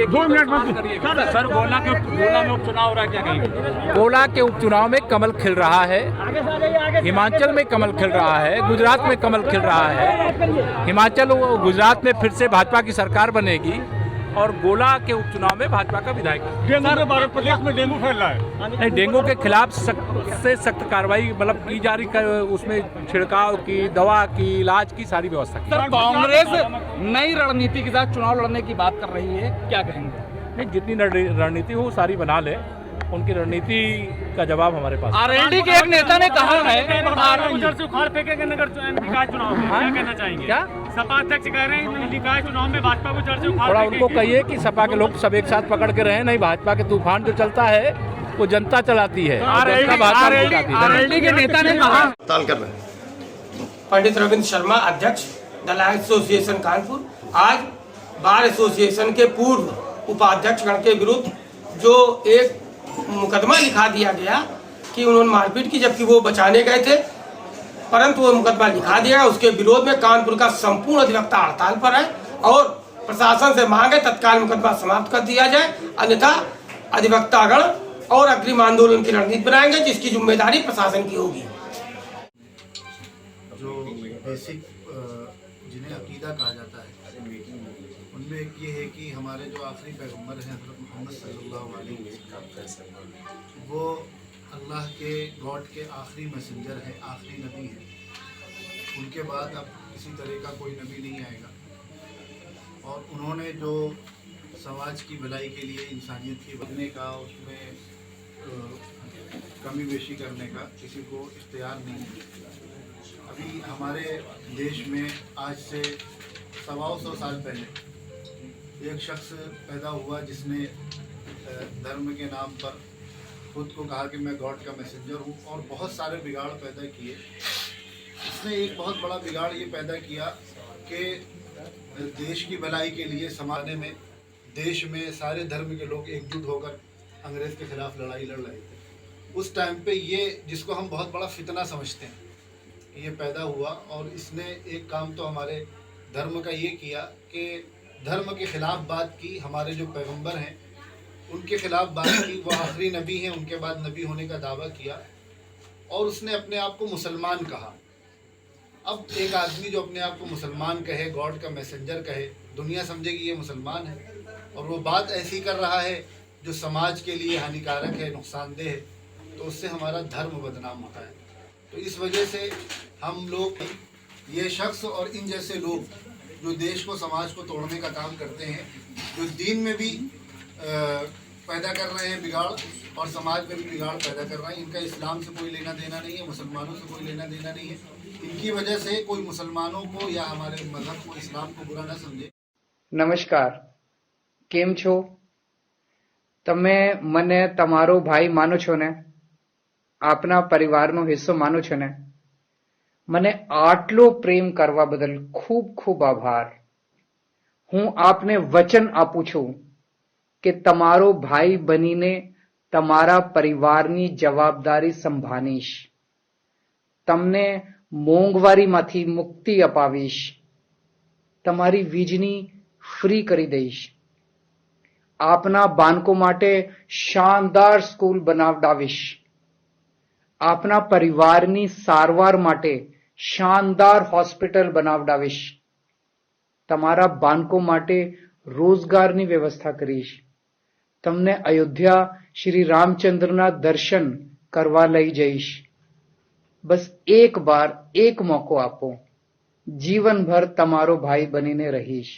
Sir, गोला में उपचुनाव हो रहा है, क्या कहेंगे? गोला के उपचुनाव में कमल खिल रहा है। हिमाचल में कमल खिल रहा है, गुजरात में कमल खिल रहा है। हिमाचल और गुजरात में फिर से भाजपा की सरकार बनेगी और गोला के उपचुनाव में भाजपा का विधायक। डेंगू भारत प्रदेश में डेंगू फैल रहा है। नहीं, डेंगू के खिलाफ सख्त से सख्त कार्रवाई मतलब की जा रही, उसमें छिड़काव की, दवा की, इलाज की सारी व्यवस्था की। सर, कांग्रेस नई रणनीति के साथ चुनाव लड़ने की बात कर रही है, क्या कहेंगे? नहीं, जितनी रणनीति हो सारी बना ले, उनकी रणनीति का जवाब हमारे पास। आरएलडी के एक नेता ने कहा है से उखाड़ फेंकेंगे नगर निकाय चुनाव में, क्या कहना चाहेंगे? क्या सपा अध्यक्ष कह रहे हैं निकाय चुनाव में भाजपा को जड़ से उखाड़ थोड़ा फेंकेंगे। उनको कहिए कि सपा के लोग सब एक साथ पकड़ के रहे। नहीं, भाजपा के तूफान जो चलता है वो जनता चलाती है, जनता भाजपा को चलाती है। आरएलडी के नेता ने कहा। पंडित रविंद्र शर्मा, अध्यक्ष दलाल एसोसिएशन कानपुर, आज बार एसोसिएशन के पूर्व उपाध्यक्ष गण के विरुद्ध जो एक मुकदमा लिखा दिया गया कि उन्होंने मारपीट की, जबकि वो बचाने गए थे, परंतु वो मुकदमा लिखा दिया, उसके विरोध में कानपुर का संपूर्ण अधिवक्ता हड़ताल पर है और प्रशासन से मांग है तत्काल मुकदमा समाप्त कर दिया जाए, अन्यथा अधिवक्तागण और अग्रिम आंदोलन की रणनीति बनाएंगे, जिसकी जिम्मेदारी प्रशासन की होगी। जो बेसिक जिन्हें अकीदा कहा जाता है, उनमें एक ये है कि हमारे जो आखिरी पैगंबर हैं हज़रत मोहम्मद सल्लल्लाहु अलैहि वसल्लम, वो अल्लाह के गॉड के आखिरी मैसेंजर हैं, आखिरी नबी हैं। उनके बाद अब किसी तरह का कोई नबी नहीं आएगा और उन्होंने जो समाज की भलाई के लिए इंसानियत की बढ़ने का, उसमें कमी बेशी करने का किसी को इख्तियार नहीं है। अभी हमारे देश में आज से 125 साल पहले एक शख्स पैदा हुआ जिसने धर्म के नाम पर खुद को कहा कि मैं गॉड का मैसेंजर हूँ और बहुत सारे बिगाड़ पैदा किए। इसने एक बहुत बड़ा बिगाड़ ये पैदा किया कि देश की भलाई के लिए समाज में, देश में सारे धर्म के लोग एकजुट होकर अंग्रेज़ के खिलाफ लड़ाई लड़ रहे थे। उस टाइम पे ये, जिसको हम बहुत बड़ा फितना समझते हैं, ये पैदा हुआ और इसने एक काम तो हमारे धर्म का ये किया कि धर्म के ख़िलाफ़ बात की। हमारे जो पैगंबर हैं उनके ख़िलाफ़ बात की, वो आखिरी नबी हैं, उनके बाद नबी होने का दावा किया और उसने अपने आप को मुसलमान कहा। अब एक आदमी जो अपने आप को मुसलमान कहे, गॉड का मैसेंजर कहे, दुनिया समझे कि ये मुसलमान है और वो बात ऐसी कर रहा है जो समाज के लिए हानिकारक है, नुकसानदेह है, तो उससे हमारा धर्म बदनाम होता है। तो इस वजह से हम लोग, ये शख्स और इन जैसे लोग जो देश को, समाज को तोड़ने का काम करते हैं, जो दीन में भी पैदा कर रहे हैं बिगाड़ और समाज में भी बिगाड़ पैदा कर रहे हैं, इनका इस्लाम से कोई लेना देना नहीं है, मुसलमानों से कोई लेना देना नहीं है। इनकी वजह से कोई मुसलमानों को या हमारे मजहब को, इस्लाम को बुरा ना समझे। નમસ્કાર, કેમ છો? તમે મને તમારો ભાઈ માનો છો ને? આપના પરિવારનો હિસ્સો માનો છો ને? મને આટલો પ્રેમ કરવા બદલ ખૂબ ખૂબ આભાર. હું આપને વચન આપું છું કે તમારો ભાઈ બનીને તમારા પરિવારની જવાબદારી સંભાળીશ. તમને મોંઘવારીમાંથી મુક્તિ અપાવીશ. તમારી વીજળી ફ્રી કરી દઈશ. આપના બાળકો માટે શાનદાર સ્કૂલ બનાવડાવીશ. આપના પરિવારની સારવાર માટે શાનદાર હોસ્પિટલ બનાવડાવીશ. તમારા બાળકો માટે રોજગારની વ્યવસ્થા કરીશ. તમને અયોધ્યા શ્રી રામચંદ્રના દર્શન કરવા લઈ જઈશ. બસ એક બાર એક મોકો આપો. જીવનભર તમારો ભાઈ બનીને રહીશ.